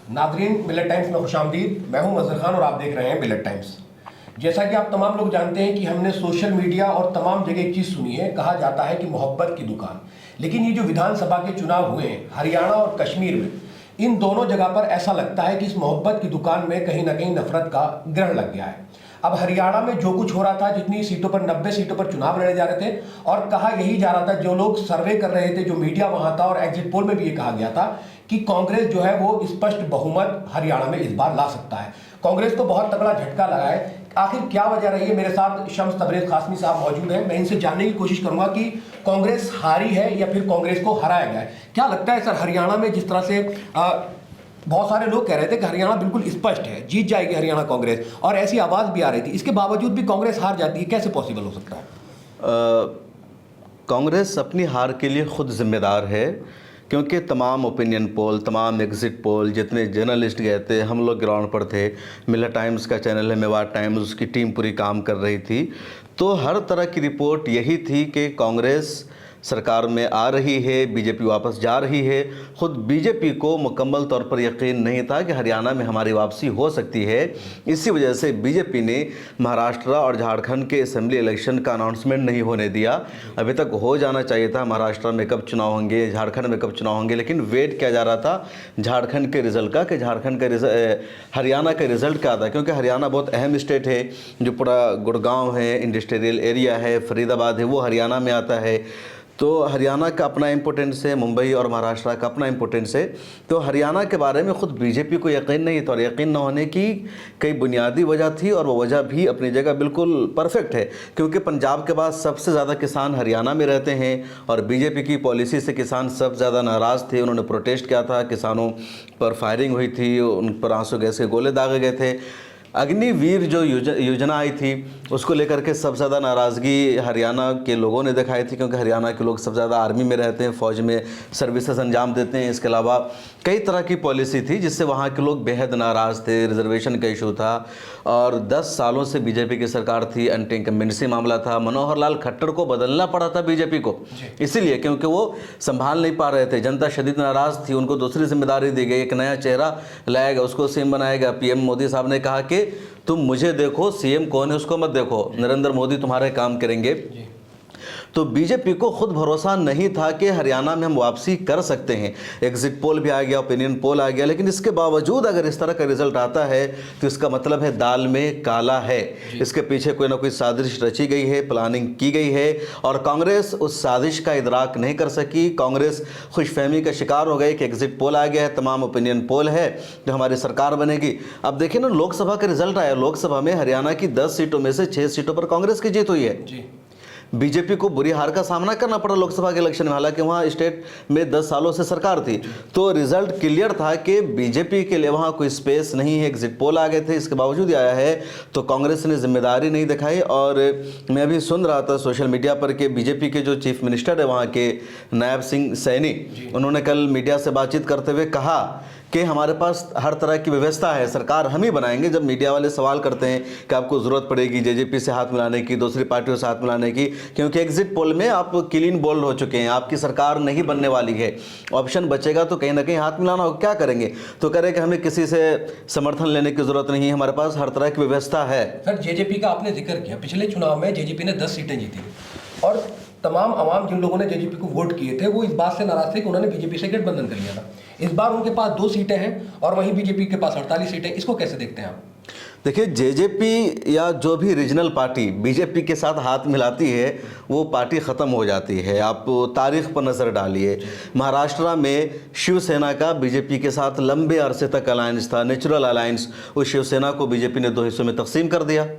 नाजरीन, मिलत टाइम्स में खुशामदीद। मैं हूं मजहर खान और आप देख रहे हैं मिलत टाइम्स। जैसा कि आप तमाम लोग जानते हैं कि हमने सोशल मीडिया और तमाम जगह एक चीज़ सुनी है, कहा जाता है कि मोहब्बत की दुकान। लेकिन ये जो विधानसभा के चुनाव हुए हैं हरियाणा और कश्मीर में, इन दोनों जगह पर ऐसा लगता है कि इस मोहब्बत की दुकान में कहीं ना कहीं नफरत का ग्रहण लग गया है। अब हरियाणा में जो कुछ हो रहा था, जितनी सीटों पर 90 सीटों पर चुनाव लड़े जा रहे थे, और कहा यही जा रहा था, जो लोग सर्वे कर रहे थे, जो मीडिया वहां था, और एग्जिट पोल में भी ये कहा गया था कि कांग्रेस जो है वो स्पष्ट बहुमत हरियाणा में इस बार ला सकता है। कांग्रेस को बहुत तगड़ा झटका लगा है। आखिर क्या वजह रही है? मेरे साथ शम्स तबरेज़ कासमी साहब मौजूद हैं। मैं इनसे जानने की कोशिश करूंगा कि कांग्रेस हारी है या फिर कांग्रेस को हराया गया है। क्या लगता है सर, हरियाणा में जिस तरह से बहुत सारे लोग कह रहे थे कि हरियाणा बिल्कुल स्पष्ट है, जीत जाएगी हरियाणा कांग्रेस, और ऐसी आवाज़ भी आ रही थी, इसके बावजूद भी कांग्रेस हार जाती है, कैसे पॉसिबल हो सकता है? कांग्रेस अपनी हार के लिए खुद जिम्मेदार है, क्योंकि तमाम ओपिनियन पोल, तमाम एग्जिट पोल, जितने जर्नलिस्ट गए थे, हम लोग ग्राउंड पर थे, मिलत टाइम्स का चैनल है मेवात टाइम्स, उसकी टीम पूरी काम कर रही थी, तो हर तरह की रिपोर्ट यही थी कि कांग्रेस सरकार में आ रही है, बीजेपी वापस जा रही है। ख़ुद बीजेपी को मुकम्मल तौर पर यकीन नहीं था कि हरियाणा में हमारी वापसी हो सकती है। इसी वजह से बीजेपी ने महाराष्ट्र और झारखंड के असेंबली इलेक्शन का अनाउंसमेंट नहीं होने दिया। अभी तक हो जाना चाहिए था, महाराष्ट्र में कब चुनाव होंगे, झारखंड में कब चुनाव होंगे, लेकिन वेट किया जा रहा था झारखंड के रिज़ल्ट का, कि झारखंड का हरियाणा का रिज़ल्ट क्या था, क्योंकि हरियाणा बहुत अहम स्टेट है। जो पूरा गुड़गांव है, इंडस्ट्रियल एरिया है, फरीदाबाद है, वो हरियाणा में आता है। तो हरियाणा का अपना इम्पोर्टेंस है, मुंबई और महाराष्ट्र का अपना इम्पोर्टेंस है। तो हरियाणा के बारे में ख़ुद बीजेपी को यकीन नहीं था, और यकीन न होने की कई बुनियादी वजह थी, और वो वजह भी अपनी जगह बिल्कुल परफेक्ट है, क्योंकि पंजाब के बाद सबसे ज़्यादा किसान हरियाणा में रहते हैं, और बीजेपी की पॉलिसी से किसान सबसे ज़्यादा नाराज़ थे। उन्होंने प्रोटेस्ट किया था, किसानों पर फायरिंग हुई थी, उन पर आंसू गैस के गोले दागे गए थे। अग्निवीर जो योजना आई थी, उसको लेकर के सबसे ज़्यादा नाराज़गी हरियाणा के लोगों ने दिखाई थी, क्योंकि हरियाणा के लोग सबसे ज़्यादा आर्मी में रहते हैं, फ़ौज में सर्विसेज अंजाम देते हैं। इसके अलावा कई तरह की पॉलिसी थी जिससे वहाँ के लोग बेहद नाराज़ थे। रिजर्वेशन का इशू था, और 10 सालों से बीजेपी की सरकार थी, एंटी इनकम्बेंसी मामला था। मनोहर लाल खट्टर को बदलना पड़ा था बीजेपी को, इसीलिए क्योंकि वो संभाल नहीं पा रहे थे। जनता शदीद नाराज़ थी, उनको दूसरी जिम्मेदारी दी गई, एक नया चेहरा लाएगा, उसको सीएम बनाएगा। पीएम मोदी साहब ने कहा कि तुम मुझे देखो, सीएम कौन है उसको मत देखो, नरेंद्र मोदी तुम्हारे काम करेंगे। तो बीजेपी को खुद भरोसा नहीं था कि हरियाणा में हम वापसी कर सकते हैं। एग्जिट पोल भी आ गया, ओपिनियन पोल आ गया, लेकिन इसके बावजूद अगर इस तरह का रिजल्ट आता है तो इसका मतलब है दाल में काला है। इसके पीछे कोई ना कोई साजिश रची गई है, प्लानिंग की गई है, और कांग्रेस उस साजिश का इदराक नहीं कर सकी। कांग्रेस खुशफहमी का शिकार हो गई कि एग्जिट पोल आ गया है, तमाम ओपिनियन पोल है, जो हमारी सरकार बनेगी। अब देखिए ना, लोकसभा का रिजल्ट आया, लोकसभा में हरियाणा की 10 सीटों में से 6 सीटों पर कांग्रेस की जीत हुई है। बीजेपी को बुरी हार का सामना करना पड़ा लोकसभा के इलेक्शन में, हालांकि वहाँ स्टेट में 10 सालों से सरकार थी। तो रिजल्ट क्लियर था कि बीजेपी के लिए वहाँ कोई स्पेस नहीं है। एग्जिट पोल आ गए थे, इसके बावजूद ही आया है। तो कांग्रेस ने जिम्मेदारी नहीं दिखाई। और मैं अभी सुन रहा था सोशल मीडिया पर कि बीजेपी के जो चीफ मिनिस्टर है वहाँ के, नायब सिंह सैनी, उन्होंने कल मीडिया से बातचीत करते हुए कहा कि हमारे पास हर तरह की व्यवस्था है, सरकार हम ही बनाएंगे। जब मीडिया वाले सवाल करते हैं कि आपको ज़रूरत पड़ेगी जेजेपी से हाथ मिलाने की, दूसरी पार्टियों से हाथ मिलाने की, क्योंकि एग्जिट पोल में आप क्लीन बोल्ड हो चुके हैं, आपकी सरकार नहीं बनने वाली है, ऑप्शन बचेगा तो कहीं ना कहीं हाथ मिलाना होगा, क्या करेंगे? तो कह रहे कि हमें किसी से समर्थन लेने की ज़रूरत नहीं है, हमारे पास हर तरह की व्यवस्था है। सर, जेजेपी का आपने जिक्र किया, पिछले चुनाव में जेजेपी ने 10 सीटें जीती, और तमाम आवाम जिन लोगों ने जेजेपी को वोट किए थे वो इस बात से नाराज थे कि उन्होंने बीजेपी से गठबंधन कर लिया था। इस बार उनके पास 2 सीटें हैं और वहीं बीजेपी के पास 48 सीटें। इसको कैसे देखते हैं आप? देखिए, जेजेपी या जो भी रीजनल पार्टी बीजेपी के साथ हाथ मिलाती है, वो पार्टी ख़त्म हो जाती है। आप तारीख पर नज़र डालिए, महाराष्ट्र में शिवसेना का बीजेपी के साथ लंबे अरसे तक अलायंस था, नेचुरल अलायंस। उस शिवसेना को बीजेपी ने 2 हिस्सों में तकसीम कर दिया।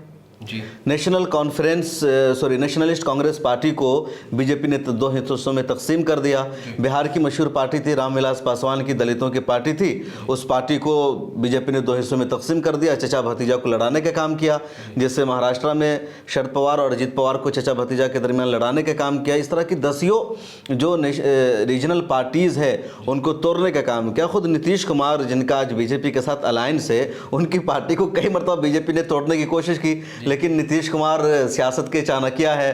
नेशनलिस्ट कांग्रेस पार्टी को बीजेपी ने 2 हिस्सों में तकसीम कर दिया। बिहार की मशहूर पार्टी थी रामविलास पासवान की, दलितों की पार्टी थी, उस पार्टी को बीजेपी ने 2 हिस्सों में तकसीम कर दिया, चचा भतीजा को लड़ाने का काम किया। जिससे महाराष्ट्र में शरद पवार और अजित पवार को चचा भतीजा के दरमियान लड़ाने का काम किया। इस तरह की 10 जो रीजनल पार्टीज़ है उनको तोड़ने का काम किया। खुद नीतीश कुमार, जिनका आज बीजेपी के साथ अलायंस है, उनकी पार्टी को कई मरतबा बीजेपी ने तोड़ने की कोशिश की, लेकिन नीतीश कुमार सियासत के चाणक्य है,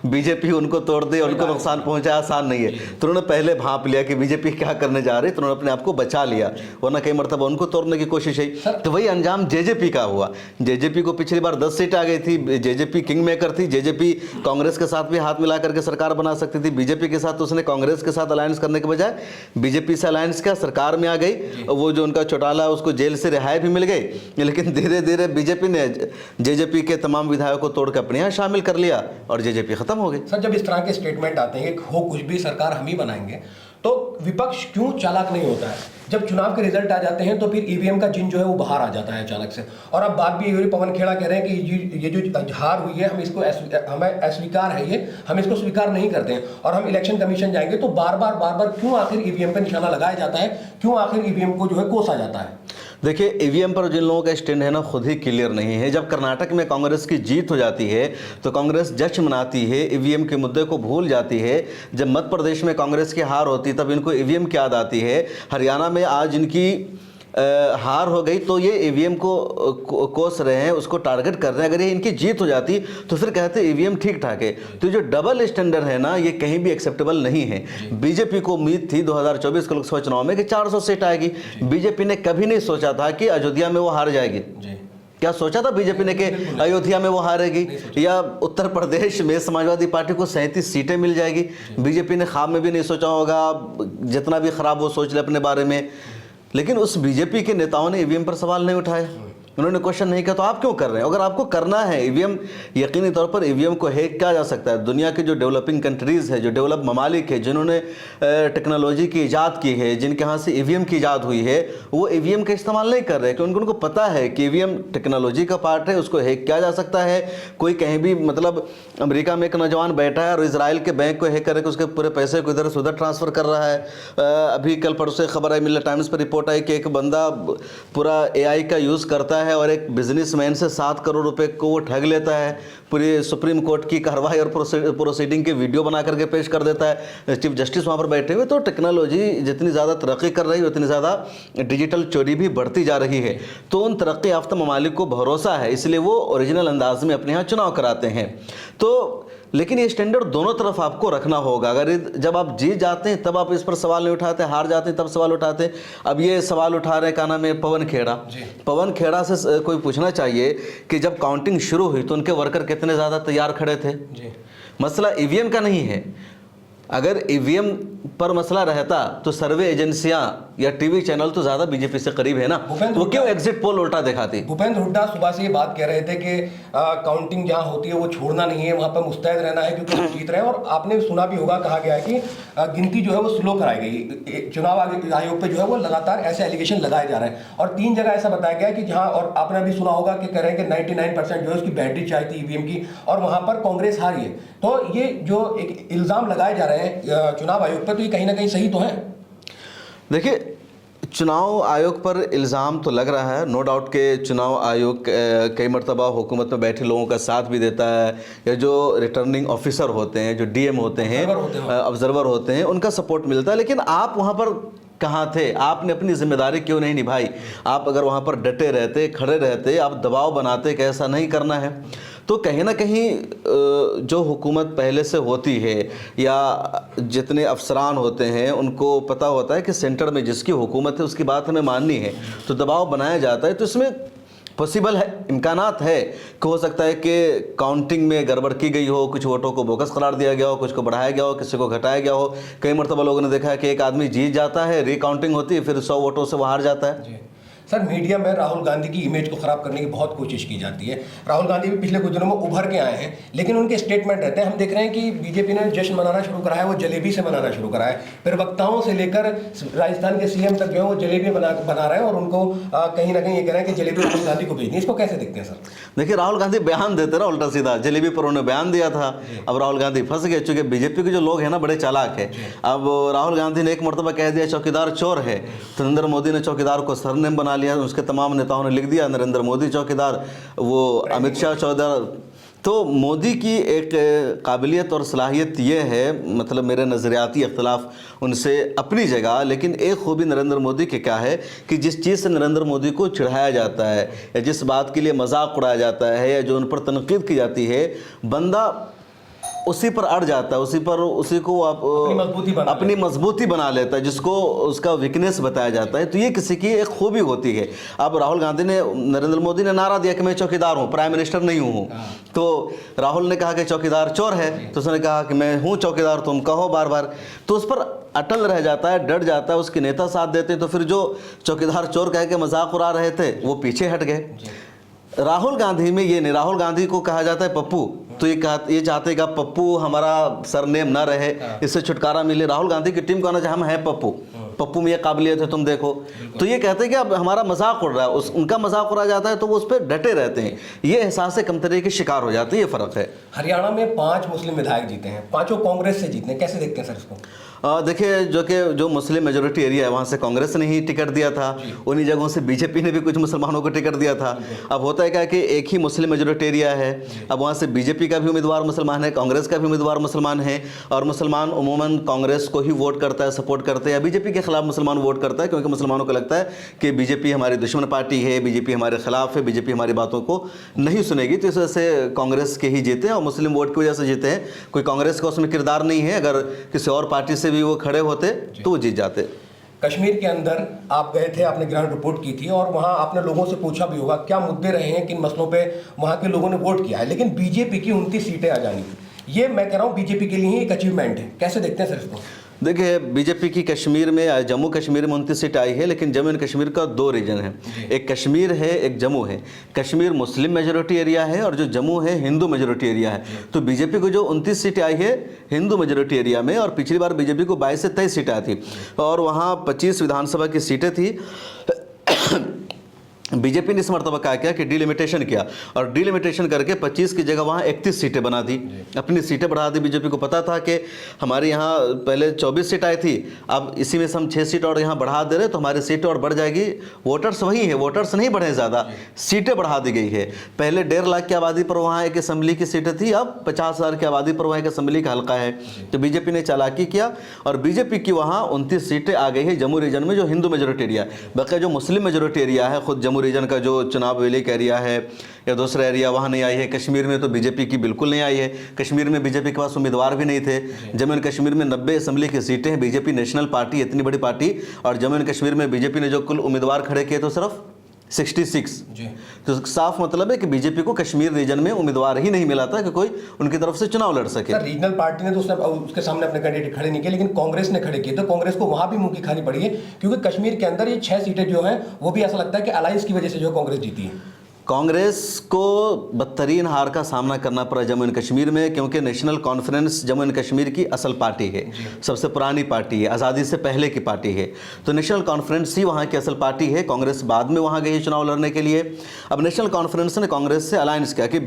बीजेपी उनको तोड़ दे, उनको नुकसान पहुंचाए, आसान नहीं है। तो उन्होंने पहले भांप लिया कि बीजेपी क्या करने जा रही, तो उन्होंने अपने आप को बचा लिया, वरना कई मरतबा उनको तोड़ने की कोशिश है। तो वही अंजाम जेजेपी का हुआ। जेजेपी को पिछली बार 10 सीट आ गई थी, जेजेपी किंग मेकर थी, जेजेपी कांग्रेस के साथ भी हाथ मिला करके सरकार बना सकती थी। बीजेपी के साथ उसने कांग्रेस के साथ अलायंस करने के बजाय बीजेपी से अलायंस किया, सरकार में आ गई। वो जो उनका चौटाला उसको जेल से रिहाई भी मिल गई, लेकिन धीरे धीरे बीजेपी ने जेजेपी के तमाम विधायकों को तोड़ कर अपने यहाँ शामिल कर लिया और जेजेपी खत्म हो गई। सर, जब इस तरह के स्टेटमेंट आते हैं कि हो कुछ भी सरकार हम ही बनाएंगे, तो विपक्ष क्यों चालाक नहीं होता है? जब चुनाव के रिजल्ट आ जाते हैं तो फिर ईवीएम का जिन जो है वो बाहर आ जाता है अचानक से। और अब बात भी ये पवन खेड़ा कह रहे हैं कि ये जो हार हुई है, हम इसको हमें अस्वीकार है, ये हम इसको स्वीकार नहीं करते हैं और हम इलेक्शन कमीशन जाएंगे। तो बार बार क्यों आखिर ईवीएम पर निशाना लगाया जाता है? क्यों आखिर ईवीएम को जो है कोसा जाता है? देखिए, ईवीएम पर जिन लोगों का स्टैंड है ना, खुद ही क्लियर नहीं है। जब कर्नाटक में कांग्रेस की जीत हो जाती है तो कांग्रेस जश्न मनाती है, ईवीएम के मुद्दे को भूल जाती है। जब मध्य प्रदेश में कांग्रेस की हार होती है तब इनको ईवीएम की याद आती है। हरियाणा में आज इनकी हार हो गई तो ये ईवीएम को कोस रहे हैं, उसको टारगेट कर रहे हैं। अगर ये इनकी जीत हो जाती तो फिर कहते ईवीएम ठीक ठाक है। तो जो डबल स्टैंडर्ड है ना, ये कहीं भी एक्सेप्टेबल नहीं है। बीजेपी को उम्मीद थी 2024 के लोकसभा चुनाव में कि 400 सीट आएगी। बीजेपी ने कभी नहीं सोचा था कि अयोध्या में वो हार जाएगी। क्या सोचा था बीजेपी ने कि अयोध्या में वो हारेगी, या उत्तर प्रदेश में समाजवादी पार्टी को 37 सीटें मिल जाएगी? बीजेपी ने ख्वाब में भी नहीं सोचा होगा, जितना भी खराब वो सोच ले अपने बारे में। लेकिन उस बीजेपी के नेताओं ने ईवीएम पर सवाल नहीं उठाए, उन्होंने क्वेश्चन नहीं किया। तो आप क्यों कर रहे हैं? अगर आपको करना है ईवीएम, यकीनी तौर पर ईवीएम को हैक किया जा सकता है। दुनिया के जो डेवलपिंग कंट्रीज़ है, जो डेवलप ममालिक है, जिन्होंने टेक्नोलॉजी की ईजाद की है, जिनके यहाँ से ईवीएम की ईजाद हुई है, वो ईवीएम का इस्तेमाल नहीं कर रहे क्योंकि उनको पता है कि ईवीएम टेक्नोलॉजी का पार्ट है, उसको हैक किया जा सकता है। कोई कहीं भी, मतलब अमेरिका में एक नौजवान बैठा है और इसराइल के बैंक को हैक करके उसके पूरे पैसे को इधर से उधर ट्रांसफ़र कर रहा है। अभी कल परसों खबर आई, मिरर टाइम्स पर रिपोर्ट आई कि एक बंदा पूरा AI का यूज़ करता है और एक बिजनेसमैन से 7 करोड़ रुपए को वो ठग लेता है। पूरी सुप्रीम कोर्ट की कार्रवाई और प्रोसीडिंग के वीडियो बना करके पेश कर देता है। चीफ जस्टिस वहाँ पर बैठे हुए। तो टेक्नोलॉजी जितनी ज़्यादा तरक्की कर रही है उतनी ज़्यादा डिजिटल चोरी भी बढ़ती जा रही है। तो उन तरक्की याफ्ता ममालिक को भरोसा है, इसलिए वो ओरिजिनल अंदाज में अपने यहाँ चुनाव कराते हैं। तो लेकिन ये स्टैंडर्ड दोनों तरफ आपको रखना होगा। अगर जब आप जीत जाते हैं तब आप इस पर सवाल नहीं उठाते, हार जाते हैं तब सवाल उठाते हैं। अब ये सवाल उठा रहे, क्या नाम है, पवन खेड़ा। पवन खेड़ा से कोई पूछना चाहिए कि जब काउंटिंग शुरू हुई तो उनके वर्कर कितने ज़्यादा तैयार खड़े थे? मसला ईवीएम का नहीं है। अगर ईवीएम पर मसला रहता तो सर्वे एजेंसियां या टीवी चैनल तो ज्यादा बीजेपी से करीब है ना, वो क्यों एग्जिट पोल उल्टा दिखाती? भूपेंद्र हुड्डा सुबह से ये बात कह रहे थे कि काउंटिंग जहां होती है वो छोड़ना नहीं है, वहां पर मुस्तैद रहना है क्योंकि वो जीत रहे हैं। और आपने सुना भी होगा, कहा गया है कि गिनती जो है वो स्लो कराई गई। चुनाव आयोग पे जो है वो लगातार ऐसे एलिगेशन लगाए जा रहे हैं और 3 जगह ऐसा बताया गया कि जहां, और आपने भी सुना होगा कि कह रहे हैं कि 99% जो है उसकी बैटरी चाहिए थी ईवीएम की, और वहां पर कांग्रेस हारी है। तो ये जो एक इल्जाम लगाए जा रहे हैं चुनाव आयोग पर, तो ये कहीं ना कहीं सही तो है? देखिए, चुनाव आयोग पर इल्ज़ाम तो लग रहा है, नो डाउट के चुनाव आयोग कई मरतबा हुकूमत में बैठे लोगों का साथ भी देता है, या जो रिटर्निंग ऑफिसर होते हैं, जो DM होते हैं, ऑब्जर्वर होते हैं, उनका सपोर्ट मिलता है। लेकिन आप वहाँ पर कहाँ थे? आपने अपनी जिम्मेदारी क्यों नहीं निभाई? आप अगर वहाँ पर डटे रहते, खड़े रहते, आप दबाव बनाते कि ऐसा नहीं करना है, तो कहीं ना कहीं जो हुकूमत पहले से होती है या जितने अफसरान होते हैं उनको पता होता है कि सेंटर में जिसकी हुकूमत है उसकी बात हमें माननी है, तो दबाव बनाया जाता है। तो इसमें पॉसिबल है, इम्कानात है कि हो सकता है कि काउंटिंग में गड़बड़ की गई हो, कुछ वोटों को बोगस करार दिया गया हो, कुछ को बढ़ाया गया हो, किसी को घटाया गया हो। कई मरतबा लोगों ने देखा है कि एक आदमी जीत जाता है, रिकाउंटिंग होती है, फिर 100 वोटों से वो हार जाता है। सर, मीडिया में राहुल गांधी की इमेज को खराब करने की बहुत कोशिश की जाती है। राहुल गांधी भी पिछले कुछ दिनों में उभर के आए हैं, लेकिन उनके स्टेटमेंट रहते हैं, हम देख रहे हैं कि बीजेपी ने जश्न मनाना शुरू करा है, वो जलेबी से मनाना शुरू करा है। फिर वक्ताओं से लेकर राजस्थान के CM तक जो है वो जलेबी बना रहे हैं और उनको कहीं ना कहीं ये कह रहे हैं कि जलेबी राहुल गांधी को भेजनी। इसको कैसे देखते हैं सर? देखिए, राहुल गांधी बयान देते ना उल्टा सीधा, जलेबी पर उन्होंने बयान दिया था, अब राहुल गांधी फंस गए। चूंकि बीजेपी के जो लोग हैं ना बड़े चालाक है। अब राहुल गांधी ने एक मरतबा कह दिया चौकीदार चोर है, तो नरेंद्र मोदी ने चौकीदार को सरनेम बना लिया, उसके तमाम नेताओं ने लिख दिया नरेंद्र मोदी चौकीदार, वो अमित शाह चौकीदार, तो मोदी की एक काबिलियत और सलाहियत ये है, मतलब मेरे नज़रियाती अख्तिलाफ उनसे अपनी जगह, लेकिन एक खूबी नरेंद्र मोदी की क्या है कि जिस चीज़ से नरेंद्र मोदी को चिढ़ाया जाता है या जिस बात के लिए मजाक उड़ाया जाता है या जो उन पर तनकीद की जाती है, बंदा उसी पर अड़ जाता है, उसी को आप अपनी मजबूती बना लेता है, जिसको उसका वीकनेस बताया जाता है। तो ये किसी की एक खूबी होती है। अब राहुल गांधी ने, नरेंद्र मोदी ने नारा दिया कि मैं चौकीदार हूँ, प्राइम मिनिस्टर नहीं हूँ। तो राहुल ने कहा कि चौकीदार चोर है, तो उसने कहा कि मैं हूँ चौकीदार, तुम कहो बार बार। तो उस पर अटल रह जाता है, डट जाता है, उसके नेता साथ देते हैं। तो फिर जो चौकीदार चोर कह के मजाक उड़ा रहे थे वो पीछे हट गए। राहुल गांधी में ये नहीं, राहुल गांधी को कहा जाता है पप्पू, तो ये चाहते हैं कि पप्पू हमारा सरनेम ना रहे, इससे छुटकारा मिले। राहुल गांधी की टीम को आना चाहिए हम हैं पप्पू, पप्पू में ये काबिलियत है, तुम देखो। तो ये कहते हैं कि अब हमारा मजाक उड़ रहा है, उनका मजाक उड़ा जाता है तो वो उस पर डटे रहते हैं। ये एहसास कमतरी के शिकार हो जाते हैं, ये फ़र्क है। हरियाणा में 5 मुस्लिम विधायक जीते हैं, 5 कांग्रेस से जीते हैं, कैसे देखते हैं सर इसको? देखिए, जो मुस्लिम मेजोरिटी एरिया है वहाँ से कांग्रेस ने ही टिकट दिया था, उन्हीं जगहों से बीजेपी ने भी कुछ मुसलमानों को टिकट दिया था। अब होता है क्या कि एक ही मुस्लिम मेजोरिटी एरिया है, अब वहाँ से बीजेपी का भी उम्मीदवार मुसलमान है, कांग्रेस का भी उम्मीदवार मुसलमान है, और मुसलमान उमूमन कांग्रेस को ही वोट करता है, सपोर्ट करते हैं, या बीजेपी के खिलाफ मुसलमान वोट करता है, क्योंकि मुसलमानों को लगता है कि बीजेपी हमारी दुश्मन पार्टी है, बीजेपी हमारे खिलाफ है, बीजेपी हमारी बातों को नहीं सुनेगी। तो इस वजह से कांग्रेस के ही जीते हैं और मुस्लिम वोट की वजह से जीते हैं। कोई कांग्रेस का उसमें किरदार नहीं है, अगर किसी और पार्टी से भी वो खड़े होते तो वो जीत जाते। कश्मीर के अंदर आप गए थे, आपने ग्राउंड रिपोर्ट की थी और वहां आपने लोगों से पूछा भी होगा क्या मुद्दे रहे हैं, किन मसलों पे वहां के लोगों ने वोट किया है। लेकिन बीजेपी की 29 सीटें आ जानी, ये मैं कह रहा हूं बीजेपी के लिए ही एक अचीवमेंट है। कैसे देखते हैं सर इसको? देखिए, बीजेपी की कश्मीर में, जम्मू कश्मीर में 29 सीट आई है, लेकिन जम्मू एंड कश्मीर का 2 रीजन है, एक कश्मीर है, एक जम्मू है। कश्मीर मुस्लिम मेजोरिटी एरिया है और जो जम्मू है हिंदू मेजोरिटी एरिया है। तो बीजेपी को जो 29 सीटें आई है हिंदू मेजोरिटी एरिया में, और पिछली बार बीजेपी को 22 से 23 सीटें आई थी और वहाँ 25 विधानसभा की सीटें थी। बीजेपी ने इस मरतबा क्या किया कि डिलिमिटेशन किया, और डिलिमिटेशन करके 25 की जगह वहाँ 31 सीटें बना दी, अपनी सीटें बढ़ा दी। बीजेपी को पता था कि हमारे यहाँ पहले 24 सीट आई थी, अब इसी में से हम 6 सीट और यहाँ बढ़ा दे रहे तो हमारी सीटें और बढ़ जाएगी। वोटर्स वही है, वोटर्स नहीं बढ़े ज़्यादा, सीटें बढ़ा दी गई है। पहले 1.5 लाख की आबादी पर वहाँ एक असम्बली की सीटें थी, अब 50,000 की आबादी पर वहाँ एक असम्बली का हल्का है। तो बीजेपी ने चालाकी किया और बीजेपी की वहाँ 29 सीटें आ गई है जम्मू रीजन में, जो हिंदू मेजोरिटी एरिया है। बाकी जो मुस्लिम मेजोरिटी एरिया है, खुद जम्मू रीजन का जो चुनाव वैली का एरिया है या दूसरा एरिया, वहाँ नहीं आई है। कश्मीर में तो बीजेपी की बिल्कुल नहीं आई है, कश्मीर में बीजेपी के पास उम्मीदवार भी नहीं थे। जम्मू एंड कश्मीर में 90 असम्बली की सीटें हैं, बीजेपी नेशनल पार्टी, इतनी बड़ी पार्टी, और जम्मू एंड कश्मीर में बीजेपी ने जो कुल उम्मीदवार खड़े किए तो सिर्फ 66। तो साफ मतलब है कि बीजेपी को कश्मीर रीजन में उम्मीदवार ही नहीं मिला था कि कोई उनकी तरफ से चुनाव लड़ सके। सर, रीजनल पार्टी ने तो उसके सामने अपने कैंडिडेट खड़े नहीं किए, लेकिन कांग्रेस ने खड़े किए, तो कांग्रेस को वहां भी मुंह की खानी पड़ी है, क्योंकि कश्मीर के अंदर ये 6 सीटें जो हैं वो भी ऐसा लगता है कि अलायंस की वजह से जो कांग्रेस जीती है। कांग्रेस को बदतरीन हार का सामना करना पड़ा जम्मू एंड कश्मीर में, क्योंकि national conference Jammu and Kashmir की असल पार्टी है, सबसे पुरानी पार्टी है, आज़ादी से पहले की पार्टी है। तो नेशनल कॉन्फ्रेंस ही वहाँ की असल पार्टी है। कांग्रेस बाद में वहाँ गई चुनाव लड़ने के लिए। अब नेशनल कॉन्फ्रेंस ने कांग्रेस से अलायंस किया कि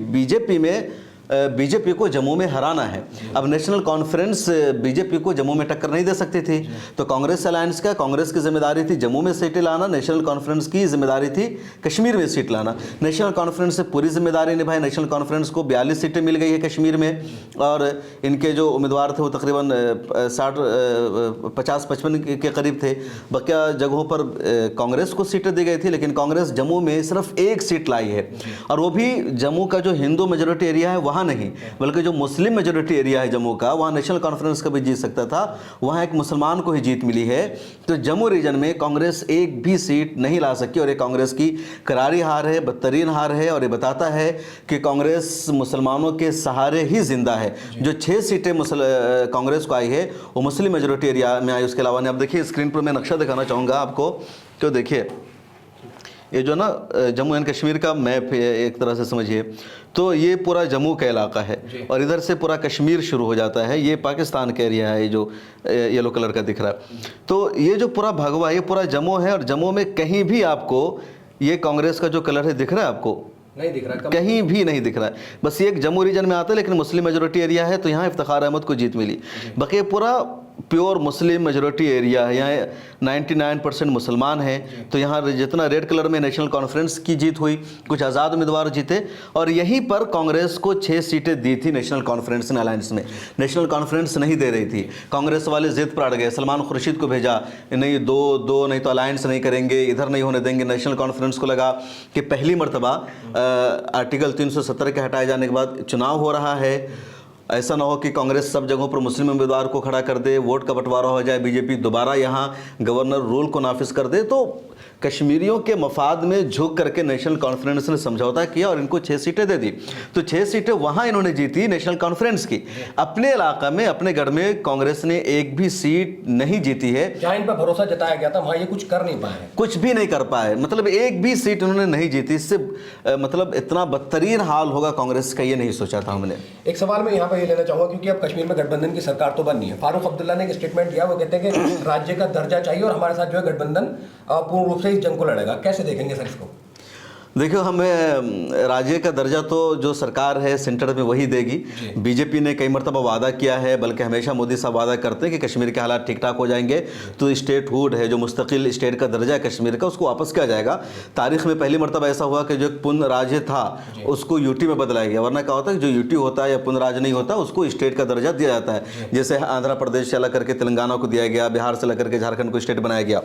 बीजेपी को जम्मू में हराना है। अब नेशनल कॉन्फ्रेंस बीजेपी को जम्मू में टक्कर नहीं दे सकती थी, तो कांग्रेस अलायंस का, कांग्रेस की जिम्मेदारी थी जम्मू में सीटें लाना, नेशनल कॉन्फ्रेंस की जिम्मेदारी थी कश्मीर में सीट लाना। नेशनल कॉन्फ्रेंस से पूरी जिम्मेदारी निभाई। नेशनल कॉन्फ्रेंस को 42 सीटें मिल गई है कश्मीर में, और इनके जो उम्मीदवार थे वो तकरीबन 50-55 के करीब थे। बकिया जगहों पर कांग्रेस को सीटें दी गई थी, लेकिन कांग्रेस जम्मू में सिर्फ 1 सीट लाई है, और वो भी जम्मू का जो हिंदू मेजोरिटी एरिया है नहीं, बल्कि जो मुस्लिम मेजोरिटी एरिया है जम्मू का, वहाँ नेशनल कॉन्फ्रेंस का भी जीत सकता था, वहाँ एक मुसलमान को ही जीत मिली है। तो जम्मू रीजन में कांग्रेस एक भी सीट नहीं ला सकी, और ये कांग्रेस की करारी हार है, बदतरीन हार है, और ये बताता है कि कांग्रेस मुसलमानों के सहारे ही जिंदा है। जो 6 सीटें कांग्रेस को आई है वो मुस्लिम मेजोरिटी एरिया में आई, उसके अलावा नहीं। अब देखिए स्क्रीन पर मैं नक्शा दिखाना चाहूँगा आपको, तो देखिए ये जो ना जम्मू एंड कश्मीर का मैप है, एक तरह से समझिए तो ये पूरा जम्मू का इलाका है, और इधर से पूरा कश्मीर शुरू हो जाता है। ये पाकिस्तान का एरिया है, जो येलो कलर का दिख रहा है। तो ये जो पूरा भगवा, ये पूरा जम्मू है, और जम्मू में कहीं भी आपको ये कांग्रेस का जो कलर है दिख रहा है आपको? नहीं दिख रहा, कहीं भी नहीं दिख रहा है। बस ये एक जम्मू रीजन में आता है, लेकिन मुस्लिम मेजोरिटी एरिया है, तो यहाँ इफ्तिखार अहमद को जीत मिली। बाकी पूरा प्योर मुस्लिम मेजोरिटी एरिया है, यहाँ 99% मुसलमान हैं। तो यहाँ जितना रेड कलर में नेशनल कॉन्फ्रेंस की जीत हुई, कुछ आज़ाद उम्मीदवार जीते, और यहीं पर कांग्रेस को 6 सीटें दी थी नेशनल कॉन्फ्रेंस ने अलायंस में। नेशनल कॉन्फ्रेंस नहीं दे रही थी, कांग्रेस वाले जिद पर अड़ गए, सलमान खुर्शीद को भेजा, नहीं दो नहीं तो अलायंस नहीं करेंगे, इधर नहीं होने देंगे। नेशनल कॉन्फ्रेंस को लगा कि पहली मरतबा आर्टिकल 370 के हटाए जाने के बाद चुनाव हो रहा है, ऐसा ना हो कि कांग्रेस सब जगहों पर मुस्लिम उम्मीदवार को खड़ा कर दे, वोट का बंटवारा हो जाए, बीजेपी दोबारा यहाँ गवर्नर रूल को नाफिज कर दे। तो कश्मीरियों के मफाद में झुक करके नेशनल कॉन्फ्रेंस ने समझौता किया और इनको 6 सीटें दे दी। तो 6 सीटें वहाँ इन्होंने जीती नेशनल कॉन्फ्रेंस की। अपने इलाका में, अपने गढ़ में कांग्रेस ने एक भी सीट नहीं जीती है। जहाँ इन पर भरोसा जताया गया था वहाँ ये कुछ कर नहीं पाए, कुछ भी नहीं कर पाए, मतलब एक भी सीट उन्होंने नहीं जीती। इससे मतलब इतना बदतरीन हाल होगा कांग्रेस का, ये नहीं सोचा था हमने। एक सवाल मैं यहाँ पर ये लेना चाहूंगा, क्योंकि अब कश्मीर में गठबंधन की सरकार तो बनी है। फारूक अब्दुल्ला ने एक स्टेटमेंट दिया, वो कहते हैं कि राज्य का दर्जा चाहिए और हमारे साथ जो है गठबंधन पूर्ण रूप से इस जंग को लड़ेगा। कैसे देखेंगे सर इसको? देखो, हमें राज्य का दर्जा तो जो सरकार है सेंटर में वही देगी। बीजेपी ने कई मरतबा वादा किया है, बल्कि हमेशा मोदी साहब वादा करते हैं कि कश्मीर के हालात ठीक ठाक हो जाएंगे तो स्टेटहुड है, जो मुस्तकिल स्टेट का दर्जा है कश्मीर का, उसको वापस किया जाएगा। तारीख में पहली मरतबा ऐसा हुआ कि जो पुन राज्य था उसको यूटी में बदलाया गया, वरना क्या होता है जो यूटी होता है या पुन राज्य नहीं होता उसको स्टेट का दर्जा दिया जाता है। जैसे आंध्र प्रदेश से अलग करके तेलंगाना को दिया गया, बिहार से अलग करके झारखंड को स्टेट बनाया गया।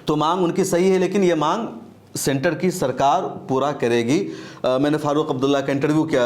तो मांग उनकी सही है, लेकिन ये मांग सेंटर की सरकार पूरा करेगी। मैंने फारूक अब्दुल्ला का इंटरव्यू किया,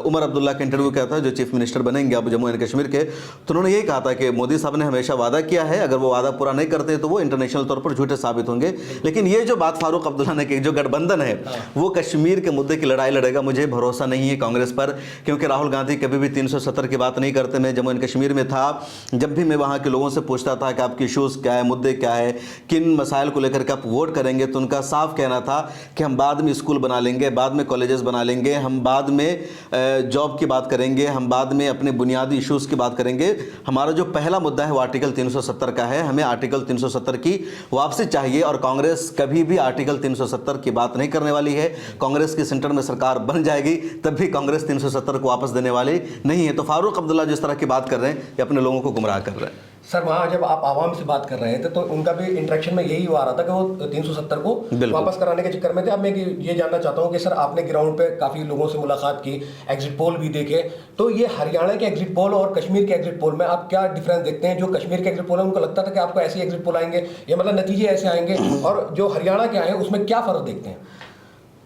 उमर अब्दुल्ला का इंटरव्यू किया था, जो चीफ मिनिस्टर बनेंगे अब जम्मू एंड कश्मीर के। तो उन्होंने यही कहा था कि मोदी साहब ने हमेशा वादा किया है, अगर वो वादा पूरा नहीं करते तो वो इंटरनेशनल तौर पर झूठे साबित होंगे। लेकिन ये जो बात फारूक अब्दुल्ला ने की, जो गठबंधन है वो कश्मीर के मुद्दे की लड़ाई लड़ेगा, मुझे भरोसा नहीं है कांग्रेस पर, क्योंकि राहुल गांधी कभी भी 370 की बात नहीं करते। मैं जम्मू एंड कश्मीर में था, जब भी मैं वहाँ के लोगों से पूछता था कि आपके इशूज़ क्या है, मुद्दे क्या है, किन मसाइल को लेकर के आप वोट करेंगे, तो उनका साफ कहना था कि हम बाद में स्कूल बना लेंगे, बाद में कॉलेजेस बना लेंगे, हम बाद में जॉब की बात करेंगे, हम बाद में अपने बुनियादी इश्यूज़ की बात करेंगे। हमारा जो पहला मुद्दा है वो आर्टिकल 370 का है, हमें आर्टिकल 370 की वापसी चाहिए। और कांग्रेस कभी भी आर्टिकल 370 की बात नहीं करने वाली है। कांग्रेस की सेंटर में सरकार बन जाएगी तब भी कांग्रेस 370 को वापस देने वाली नहीं है। तो फारूक अब्दुल्ला जिस तरह की बात कर रहे हैं ये अपने लोगों को गुमराह कर रहे हैं। सर, वहाँ जब आप आवाम से बात कर रहे थे तो उनका भी इंटरेक्शन में यही आ रहा था कि वो 370 को वापस कराने के चक्कर में थे। अब मैं ये जानना चाहता हूँ कि सर, आपने ग्राउंड पे काफ़ी लोगों से मुलाकात की, एग्जिट पोल भी देखे, तो ये हरियाणा के एग्जिट पोल और कश्मीर के एग्जिट पोल में आप क्या डिफरेंस देखते हैं? जो कश्मीर के एग्जिट पोल है उनको लगता था कि आपको ऐसे एग्जिट पोल आएंगे, या मतलब नतीजे ऐसे आएंगे, और जो हरियाणा के आए हैं उसमें क्या फ़र्क देखते हैं?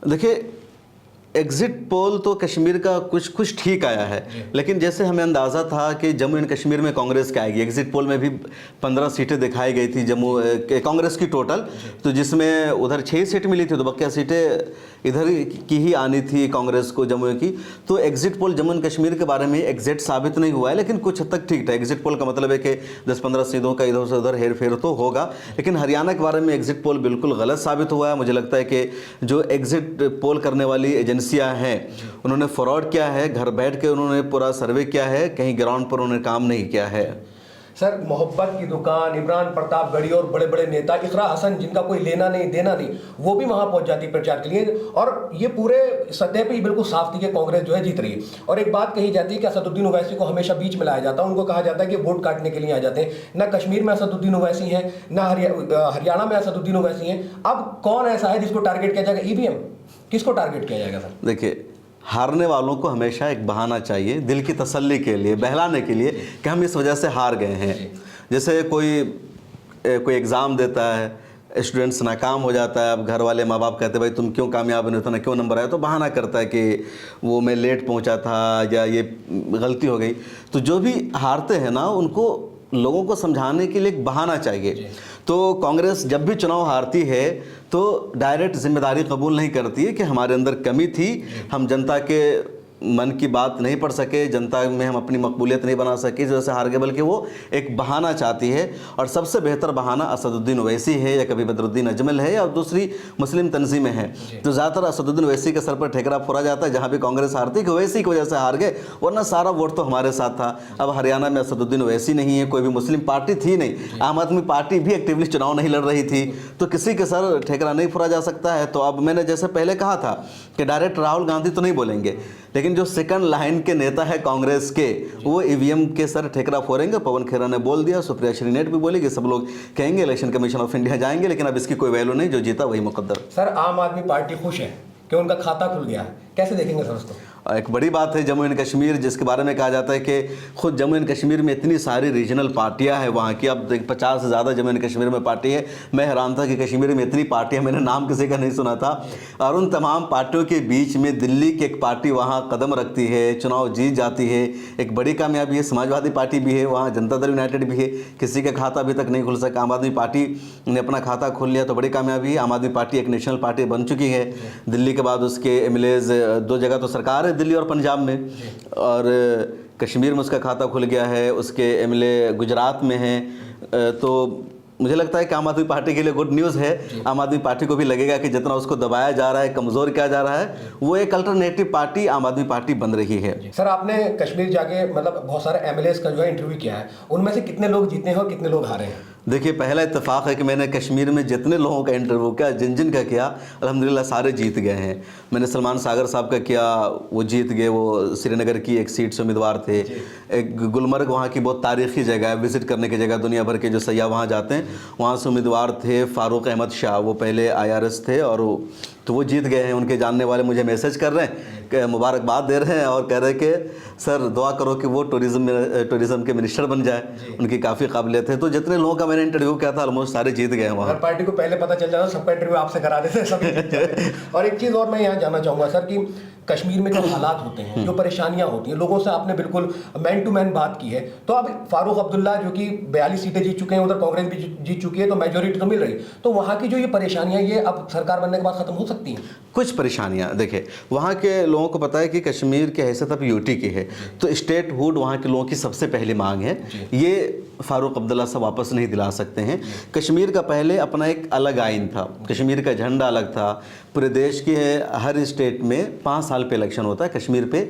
देखिए, एग्जिट पोल तो कश्मीर का कुछ ठीक आया है, लेकिन जैसे हमें अंदाज़ा था कि जम्मू एंड कश्मीर में कांग्रेस क्या आएगी। एग्जिट पोल में भी 15 सीटें दिखाई गई थी जम्मू कांग्रेस की टोटल, तो जिसमें उधर 6 सीट मिली थी, तो बाकी सीटें इधर की ही आनी थी कांग्रेस को जम्मू की। तो exit poll Jammu and Kashmir के बारे में एग्जैक्ट साबित नहीं हुआ है, लेकिन कुछ हद तक ठीक था। एग्जिट पोल का मतलब है कि 10-15 सीटों का इधर से उधर हेर फेर तो होगा, लेकिन हरियाणा के बारे में एग्जिट पोल बिल्कुल गलत साबित हुआ है। मुझे लगता है कि जो एग्जिट पोल करने वाली एजेंसियां हैं उन्होंने फ्रॉड किया है, घर बैठ के उन्होंने पूरा सर्वे किया है, कहीं ग्राउंड पर उन्होंने काम नहीं किया है। सर, मोहब्बत की दुकान, इमरान प्रतापगढ़ी और बड़े बड़े नेता, इकरा हसन, जिनका कोई लेना नहीं देना नहीं, वो भी वहां पहुंच जाती प्रचार के लिए, और ये पूरे सतह पे बिल्कुल साफ थी कि कांग्रेस जो है जीत रही है। और एक बात कही जाती है कि असदुद्दीन ओवैसी को हमेशा बीच में लाया जाता है, उनको कहा जाता है कि वोट काटने के लिए आ जाते हैं। ना कश्मीर में असदुद्दीन ओवैसी हैं, ना हरियाणा में असदुद्दीन ओवैसी हैं। अब कौन ऐसा है जिसको टारगेट किया जाएगा? ईवीएम किसको टारगेट किया जाएगा सर? देखिए, हारने वालों को हमेशा एक बहाना चाहिए दिल की तसल्ली के लिए, बहलाने के लिए कि हम इस वजह से हार गए हैं। जैसे कोई एग्ज़ाम देता है, स्टूडेंट्स नाकाम हो जाता है, अब घर वाले माँ बाप कहते हैं भाई तुम क्यों कामयाब नहीं होता, ना क्यों नंबर आया, तो बहाना करता है कि वो मैं लेट पहुँचा था या ये गलती हो गई। तो जो भी हारते हैं ना, उनको लोगों को समझाने के लिए एक बहाना चाहिए। तो कांग्रेस जब भी चुनाव हारती है तो डायरेक्ट जिम्मेदारी कबूल नहीं करती है कि हमारे अंदर कमी थी, हम जनता के मन की बात नहीं पढ़ सके, जनता में हम अपनी मकबूलियत नहीं बना सके, इस वजह से हार गए, बल्कि वो एक बहाना चाहती है। और सबसे बेहतर बहाना असदुद्दीन ओवैसी है या कभी बदरुद्दीन अजमल है या दूसरी मुस्लिम तंजीमें हैं। तो ज़्यादातर असदुद्दीन ओवैसी के सर पर ठेकरा फोड़ा जाता है, जहाँ भी कांग्रेस हारती कि ओवैसी की वजह से हार गए, वरना सारा वोट तो हमारे साथ था। अब हरियाणा में असदुद्दीन ओवैसी नहीं है, कोई भी मुस्लिम पार्टी थी नहीं, आम आदमी पार्टी भी एक्टिवली चुनाव नहीं लड़ रही थी, तो किसी के सर ठेकरा नहीं फोड़ा जा सकता है। तो अब मैंने जैसे पहले कहा था कि डायरेक्ट राहुल गांधी तो नहीं बोलेंगे, लेकिन लेकिन जो सेकंड लाइन के नेता है कांग्रेस के, वो ईवीएम के सर ठेकरा फोड़ेंगे। पवन खेरा ने बोल दिया, सुप्रिया श्रीनेट भी बोलेगी, सब लोग कहेंगे इलेक्शन कमीशन ऑफ इंडिया जाएंगे, लेकिन अब इसकी कोई वैल्यू नहीं, जो जीता वही मुकद्दर। सर आम आदमी पार्टी खुश है कि उनका खाता खुल गया है, कैसे देखेंगे सर उसको? एक बड़ी बात है जम्मू एंड कश्मीर, जिसके बारे में कहा जाता है कि खुद जम्मू एंड कश्मीर में इतनी सारी रीजनल पार्टियां हैं वहाँ की, अब 50 से ज़्यादा जम्मू एंड कश्मीर में पार्टी है। मैं हैरान था कि कश्मीर में इतनी पार्टियां, मैंने नाम किसी का नहीं सुना था। और उन तमाम पार्टियों के बीच में दिल्ली की एक पार्टी वहाँ कदम रखती है, चुनाव जीत जाती है, एक बड़ी कामयाबी है। समाजवादी पार्टी भी है वहाँ, जनता दल यूनाइटेड भी है, किसी का खाता अभी तक नहीं खुल सका। आम आदमी पार्टी ने अपना खाता खोल लिया तो बड़ी कामयाबी है। आम आदमी पार्टी एक नेशनल पार्टी बन चुकी है। दिल्ली के बाद उसके एमएलएज 2 जगह तो सरकार है, दिल्ली और पंजाब में, और कश्मीर में उसका खाता खुल गया है, उसके एमएलए गुजरात में हैं। तो मुझे लगता है कि आम आदमी पार्टी के लिए गुड न्यूज़ है। आम आदमी पार्टी को भी लगेगा कि जितना उसको दबाया जा रहा है, कमज़ोर किया जा रहा है, वो एक अल्टरनेटिव पार्टी आम आदमी पार्टी बन रही है। सर आपने कश्मीर जाके मतलब बहुत सारे एमएलएस का जो है इंटरव्यू किया है, उनमें से कितने लोग जीते हैं और कितने लोग हारे हैं? देखिए, पहला इत्तेफाक है कि मैंने कश्मीर में जितने लोगों का इंटरव्यू किया, जिन जिन का किया, अल्हम्दुलिल्लाह सारे जीत गए हैं। मैंने सलमान सागर साहब का किया, वो जीत गए, वो श्रीनगर की एक सीट से उम्मीदवार थे। एक गुलमर्ग वहाँ की बहुत तारीख़ी जगह है, विज़िट करने की जगह, दुनिया भर के जो सयाह वहाँ जाते हैं, वहाँ से उम्मीदवार थे फ़ारूक अहमद शाह, वो पहले IRS थे, और तो वो जीत गए हैं। उनके जानने वाले मुझे मैसेज कर रहे हैं कि मुबारकबाद दे रहे हैं और कह रहे हैं कि सर दुआ करो कि वो टूरिज़्म के मिनिस्टर बन जाए, उनकी काफ़ी काबिलियत है। तो जितने लोगों का मैंने इंटरव्यू किया था ऑलमोस्ट सारे जीत गए हैं वहाँ। अगर पार्टी को पहले पता चल जाता सबका इंटरव्यू आपसे करा देते सभी जीत जाते। और एक चीज़ और मैं यहाँ जानना चाहूँगा सर कि कश्मीर में जो हालात होते हैं, जो परेशानियां होती हैं, लोगों से आपने बिल्कुल मैन टू मैन बात की है। तो अब फारूक अब्दुल्ला जो कि 42 सीटें जीत चुके हैं, उधर कांग्रेस भी जीत चुकी है, तो मेजोरिटी तो मिल रही, तो वहाँ की जो ये परेशानियां, ये अब सरकार बनने के बाद खत्म हो सकती हैं? कुछ परेशानियां देखिए, वहाँ के लोगों को पता है कि कश्मीर की हैसियत अब यूटी की है, तो स्टेटहुड वहाँ के लोगों की सबसे पहली मांग है। ये फारूक अब्दुल्ला से वापस नहीं दिला सकते हैं। कश्मीर का पहले अपना एक अलग आइन था, कश्मीर का झंडा अलग था। पूरे देश के हर स्टेट में 5 साल पे इलेक्शन होता है, कश्मीर पे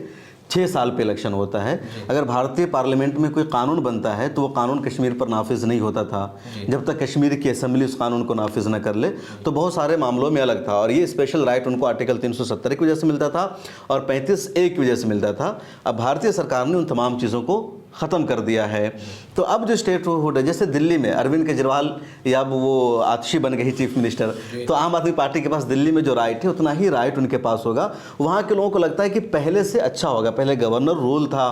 6 साल पे इलेक्शन होता है। अगर भारतीय पार्लियामेंट में कोई कानून बनता है तो वो कानून कश्मीर पर नाफिज नहीं होता था जब तक कश्मीर की असेंबली उस कानून को नाफिज न कर ले। तो बहुत सारे मामलों में अलग था, और ये स्पेशल राइट उनको आर्टिकल 370 की वजह से मिलता था और 35A की वजह से मिलता था। अब भारतीय सरकार ने उन तमाम चीज़ों को ख़त्म कर दिया है। तो अब जो स्टेटहुड है, जैसे दिल्ली में अरविंद केजरीवाल या अब वो आतिशी बन गई चीफ मिनिस्टर, तो आम आदमी पार्टी के पास दिल्ली में जो राइट है उतना ही राइट उनके पास होगा। वहाँ के लोगों को लगता है कि पहले से अच्छा होगा। पहले गवर्नर रूल था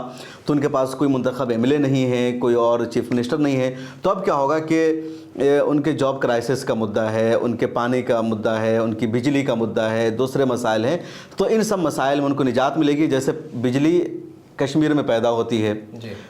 तो उनके पास कोई मुंतखब एमएलए नहीं है, कोई और चीफ मिनिस्टर नहीं है। तो अब क्या होगा कि उनके जॉब क्राइसिस का मुद्दा है, उनके पानी का मुद्दा है, उनकी बिजली का मुद्दा है, दूसरे मसाइल हैं। तो इन सब मसाइल में उनको निजात मिलेगी। जैसे बिजली कश्मीर में पैदा होती है,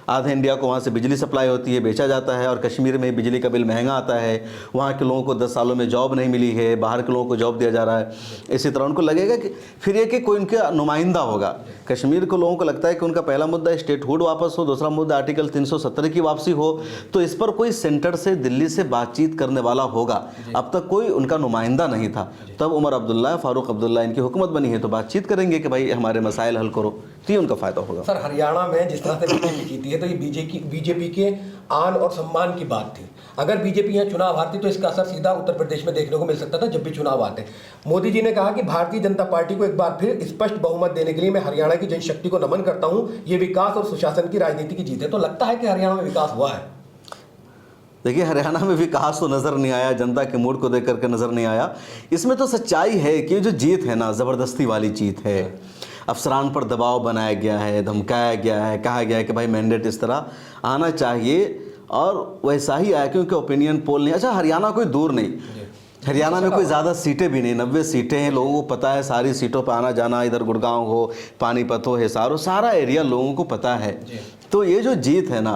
आधे इंडिया को वहाँ से बिजली सप्लाई होती है, बेचा जाता है, और कश्मीर में बिजली का बिल महंगा आता है। वहाँ के लोगों को 10 सालों में जॉब नहीं मिली है, बाहर के लोगों को जॉब दिया जा रहा है। इसी तरह उनको लगेगा कि फिर ये कि कोई उनका नुमाइंदा होगा। कश्मीर के लोगों को लगता है कि उनका पहला मुद्दा स्टेटहुड वापस हो, दूसरा मुद्दा आर्टिकल 370 की वापसी हो। तो इस पर कोई सेंटर से, दिल्ली से बातचीत करने वाला होगा। अब तक कोई उनका नुमाइंदा नहीं था। तब उमर अब्दुल्ला, फारूक अब्दुल्ला इनकी हुकूमत बनी है तो बातचीत करेंगे कि भाई हमारे मसाइल हल करो, तो ये उनका फ़ायदा होगा। सर हरियाणा में जिस तरह से बीजेपी जीती है, तो ये बीजेपी के आन और सम्मान की बात थी। अगर बीजेपी यहाँ चुनाव हारती तो इसका असर सीधा उत्तर प्रदेश में देखने को मिल सकता था जब भी चुनाव आते। मोदी जी ने कहा कि भारतीय जनता पार्टी को एक बार फिर स्पष्ट बहुमत देने के लिए मैं हरियाणा की जनशक्ति को नमन करता हूँ। ये विकास और सुशासन की राजनीति की जीत है। तो लगता है कि हरियाणा में विकास हुआ है? देखिए, हरियाणा में विकास तो नज़र नहीं आया, जनता के मूड को देख करके नज़र नहीं आया। इसमें तो सच्चाई है कि जो जीत है ना, ज़बरदस्ती वाली जीत है। अफसरान पर दबाव बनाया गया है, धमकाया गया है, कहा गया है कि भाई मैंडेट इस तरह आना चाहिए, और वैसा ही आया क्योंकि ओपिनियन पोल नहीं। अच्छा, हरियाणा कोई दूर नहीं, हरियाणा में कोई ज़्यादा सीटें भी नहीं, 90 सीटें हैं। लोगों को पता है सारी सीटों पर आना जाना, इधर गुड़गांव हो, पानीपत हो, हिसार हो, सारा एरिया लोगों को पता है। तो ये जो जीत है ना,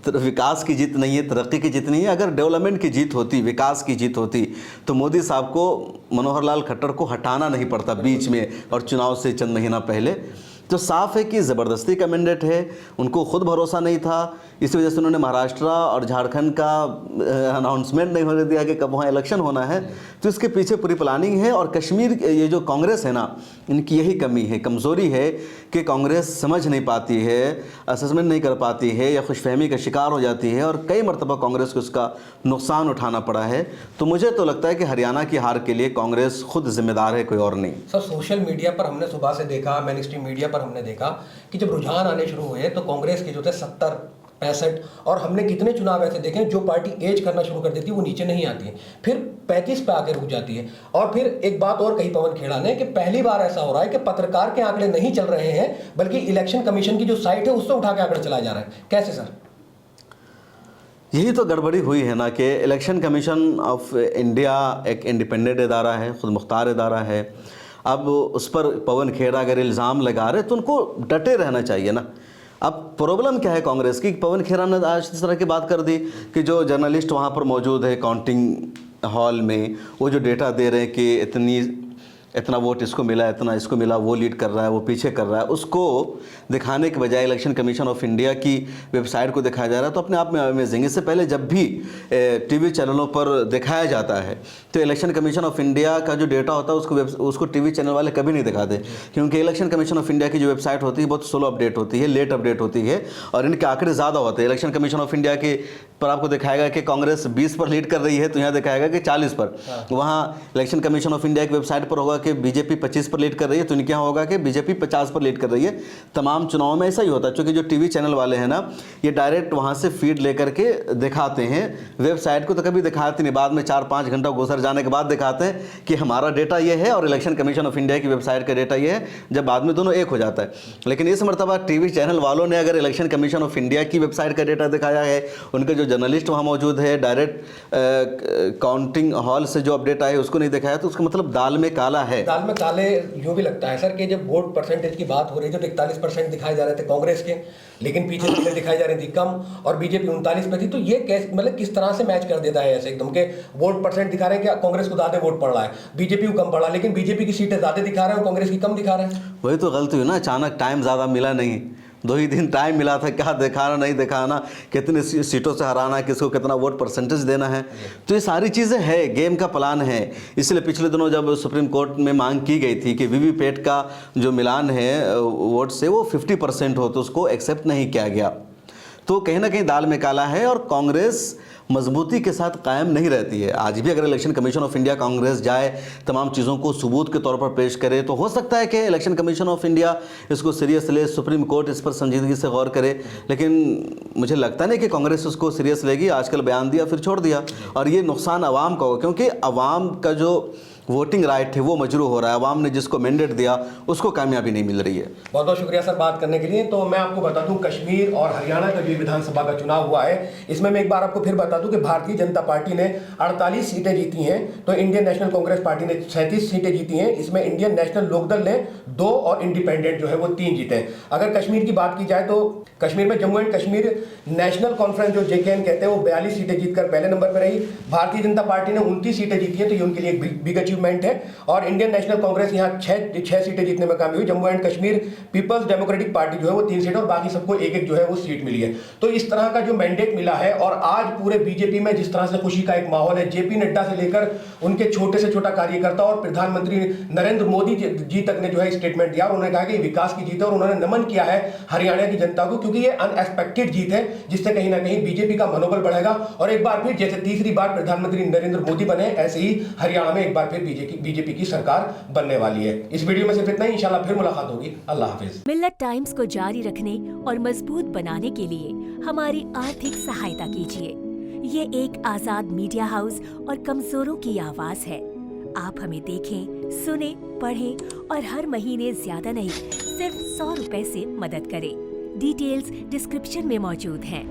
विकास की जीत नहीं है, तरक्की की जीत नहीं है। अगर डेवलपमेंट की जीत होती, विकास की जीत होती, तो मोदी साहब को, मनोहर लाल खट्टर को हटाना नहीं पड़ता बीच में और चुनाव से चंद महीना पहले। तो साफ है कि ज़बरदस्ती का मैंडेट है, उनको खुद भरोसा नहीं था। इसी वजह से उन्होंने महाराष्ट्र और झारखंड का अनाउंसमेंट नहीं होने दिया कि कब वहाँ इलेक्शन होना है। तो इसके पीछे पूरी प्लानिंग है। और कश्मीर, ये जो कांग्रेस है ना, इनकी यही कमी है, कमज़ोरी है कि कांग्रेस समझ नहीं पाती है, असेसमेंट नहीं कर पाती है, या खुशफहमी का शिकार हो जाती है, और कई मरतबा कांग्रेस को उसका नुकसान उठाना पड़ा है। तो मुझे तो लगता है कि हरियाणा की हार के लिए कांग्रेस खुद जिम्मेदार है, कोई और नहीं। सर सोशल मीडिया पर हमने सुबह से देखा, मेन स्ट्रीम मीडिया पर हमने देखा कि जब रुझान आने शुरू हुए तो कांग्रेस के जो थे 70-65, और हमने कितने चुनाव ऐसे देखे जो पार्टी एज करना शुरू कर देती है वो नीचे नहीं आती है, फिर 35 पे आके रुक जाती है। और फिर एक बात और कही पवन खेड़ा ने कि पहली बार ऐसा हो रहा है कि पत्रकार के आंकड़े नहीं चल रहे हैं बल्कि इलेक्शन कमीशन की जो साइट है उससे उठा के आंकड़े चलाए जा रहे हैं। कैसे सर? यही तो गड़बड़ी हुई है ना कि इलेक्शन कमीशन ऑफ इंडिया एक इंडिपेंडेंट इदारा है, खुद मुख्तार इदारा है। अब उस पर पवन खेड़ा अगर इल्ज़ाम लगा रहे तो उनको डटे रहना चाहिए ना। अब प्रॉब्लम क्या है कांग्रेस की? पवन खेड़ा ने आज इस तरह की बात कर दी कि जो जर्नलिस्ट वहाँ पर मौजूद है काउंटिंग हॉल में, वो जो डेटा दे रहे हैं कि इतना वोट इसको मिला, इतना इसको मिला, वो लीड कर रहा है, वो पीछे कर रहा है, उसको दिखाने के बजाय इलेक्शन कमीशन ऑफ इंडिया की वेबसाइट को दिखाया जा रहा है, तो अपने आप में अमेजिंग। इससे पहले जब भी टीवी चैनलों पर दिखाया जाता है तो इलेक्शन कमीशन ऑफ इंडिया का जो डेटा होता है उसको टीवी चैनल वाले कभी नहीं दिखाते, क्योंकि इलेक्शन कमीशन ऑफ इंडिया की जो वेबसाइट होती है बहुत स्लो अपडेट होती है, लेट अपडेट होती है, और इनके आंकड़े ज़्यादा होते हैं। इलेक्शन कमीशन ऑफ इंडिया के पर आपको दिखाएगा कि कांग्रेस 20 पर लीड कर रही है, तो यहाँ दिखाएगा कि 40 पर। वहाँ इलेक्शन कमीशन ऑफ इंडिया की वेबसाइट पर होगा कि बीजेपी 25 पर लीड कर रही है, तो इनके यहाँ होगा कि बीजेपी 50 पर लीड कर रही है। तमाम चुनाव में ऐसा ही होता है, क्योंकि जो टीवी चैनल वाले हैं ना, ये डायरेक्ट वहाँ से फीड लेकर के दिखाते हैं। वेबसाइट को तो कभी दिखाते नहीं, बाद में 4-5 घंटा गुजर जाने के बाद दिखाते हैं कि हमारा डेटा ये है और इलेक्शन कमीशन ऑफ इंडिया की वेबसाइट का डेटा ये है, जब बाद में दोनों एक हो जाता है। लेकिन इस मरतबा टीवी चैनल वालों ने अगर इलेक्शन कमीशन ऑफ इंडिया की वेबसाइट का डेटा दिखाया है, उनके जो जर्नलिस्ट वहाँ मौजूद है, डायरेक्ट काउंटिंग हॉल से जो अपडेट आए उसको नहीं दिखाया, तो उसका मतलब दाल में काला है। दाल में काले यूं भी लगता है सर कि जब वोट परसेंटेज की बात हो रही थी तो 41% दिखाए जा रहे थे कांग्रेस के, लेकिन पीछे चीजें दिखाई जा रही थी कम, और बीजेपी 39 पे थी। तो ये कैसे, मतलब किस तरह से मैच कर देता है ऐसे एकदम के वोट परसेंट दिखा रहे हैं कि कांग्रेस को ज्यादा वोट पड़ रहा है, बीजेपी को कम पड़ रहा है, लेकिन बीजेपी की सीटें ज्यादा दिखा रहे हैं और कांग्रेस की कम दिखा रहे हैं। वही तो गलती हुई ना, अचानक टाइम ज़्यादा मिला नहीं, 2 ही दिन टाइम मिला था, क्या दिखाना नहीं दिखाना, कितनी सीटों से हराना है, किसको कितना वोट परसेंटेज देना है, तो ये सारी चीज़ें है, गेम का प्लान है। इसलिए पिछले दिनों जब सुप्रीम कोर्ट में मांग की गई थी कि वीवीपैट का जो मिलान है वोट से वो 50% हो, तो उसको एक्सेप्ट नहीं किया गया। तो कहीं ना कहीं दाल में काला है, और कांग्रेस मजबूती के साथ कायम नहीं रहती है। आज भी अगर election commission of India Congress जाए, तमाम चीज़ों को सबूत के तौर पर पेश करे, तो हो सकता है कि इलेक्शन कमीशन ऑफ इंडिया इसको सीरियस ले, सुप्रीम कोर्ट इस पर संजीदगी से गौर करे, लेकिन मुझे लगता नहीं कि कांग्रेस उसको सीरियस लेगी। आजकल बयान दिया फिर छोड़ दिया, और ये नुकसान आवाम का होगा, क्योंकि आवाम का जो वोटिंग राइट है वो मजरू हो रहा है। आवाम ने जिसको मैंडेट दिया उसको कामयाबी नहीं मिल रही है। बहुत बहुत शुक्रिया सर बात करने के लिए। तो मैं आपको बता दूं, कश्मीर और हरियाणा का जो विधानसभा का चुनाव हुआ है, इसमें मैं एक बार आपको फिर बता दूं कि भारतीय जनता पार्टी ने 48 सीटें जीती हैं, तो इंडियन नेशनल कांग्रेस पार्टी ने 37 सीटें जीती हैं। इसमें इंडियन नेशनल लोकदल ने 2 और इंडिपेंडेंट जो है वो 3 जीते हैं। अगर कश्मीर की बात की जाए तो कश्मीर में Jammu and Kashmir national conference जो JKN कहते हैं वो 42 सीटें जीतकर पहले नंबर पर रही। भारतीय जनता पार्टी ने 29 सीटें जीती हैं, तो ये उनके लिए एक बिग अचीवमेंट है। और इंडियन नेशनल कांग्रेस यहाँ 6 सीटें जीतने में कामयाबी हुई। Jammu and Kashmir peoples democratic party जो है वो 3 सीटें, और बाकी सबको एक एक जो है वो सीट मिली है। तो इस तरह का जो मैंडेट मिला है, और आज पूरे बीजेपी में जिस तरह से खुशी का एक माहौल है, JP नड्डा से लेकर उनके छोटे से छोटा कार्यकर्ता और प्रधानमंत्री नरेंद्र मोदी जी तक ने जो है स्टेटमेंट दिया, और उन्होंने कहा कि विकास की जीत है, और उन्होंने नमन किया है हरियाणा की जनता को, क्योंकि ये अनएक्सपेक्टेड जीत है, जिससे कहीं ना कहीं बीजेपी का मनोबल बढ़ेगा। और एक बार फिर जैसे तीसरी बार प्रधानमंत्री नरेंद्र मोदी बने, ऐसे ही हरियाणा में एक बार फिर बीजेपी की सरकार बनने वाली है। इस वीडियो में सिर्फ इतना ही, इंशाल्लाह फिर मुलाकात होगी। अल्लाह हाफिज। मिल्लत टाइम्स को जारी रखने और मजबूत बनाने के लिए हमारी आर्थिक सहायता कीजिए। ये एक आजाद मीडिया हाउस और कमजोरों की आवाज है। आप हमें देखें, सुने, पढ़ें और हर महीने ज्यादा नहीं, सिर्फ 100 रुपए से मदद करें। डिटेल्स डिस्क्रिप्शन में मौजूद हैं।